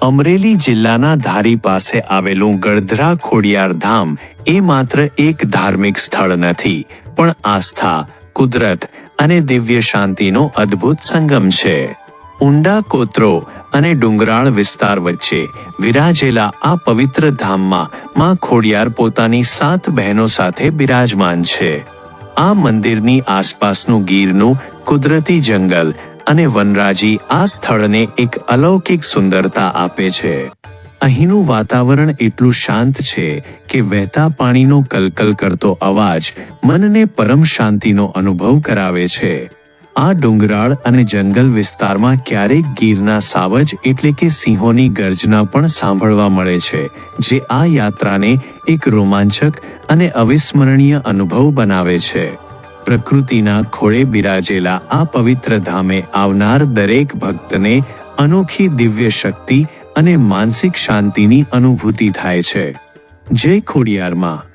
અમરેલી જિલ્લાના ધારી પાસે આવેલું ગળધરા ખોડિયાર ધામ એ માત્ર એક ધાર્મિક સ્થળ નથી, પણ આસ્થા, કુદરત અને દિવ્ય શાંતિનો અદ્ભુત સંગમ છે. ઊંડા કોતરો અને ડુંગરાળ વિસ્તાર વચ્ચે વિરાજેલા આ પવિત્ર ધામમાં માં ખોડિયાર પોતાની 7 બહેનો સાથે બિરાજમાન છે. આ મંદિરની આસપાસનું ગીરનું કુદરતી જંગલ અને વનરાજી આ સ્થળને એક અલૌકિક સુંદરતા આપે છે. અહીંનું વાતાવરણ એટલું શાંત છે કે વહેતા પાણીનો કલકલ કરતો અવાજ મનને પરમ શાંતિનો અનુભવ કરાવે છે. આ ડુંગરાળ અને જંગલ વિસ્તારમાં ક્યારેક ગીરના સાવજ એટલે કે સિંહોની ગર્જના પણ સાંભળવા મળે છે, જે આ યાત્રાને એક રોમાંચક અને અવિસ્મરણીય અનુભવ બનાવે છે. પ્રકૃતિના ખોળે બિરાજેલા આ પવિત્ર ધામે આવનાર દરેક ભક્તને અનોખી દિવ્ય શક્તિ અને માનસિક શાંતિની અનુભૂતિ થાય છે. જય ખોડિયાર માં.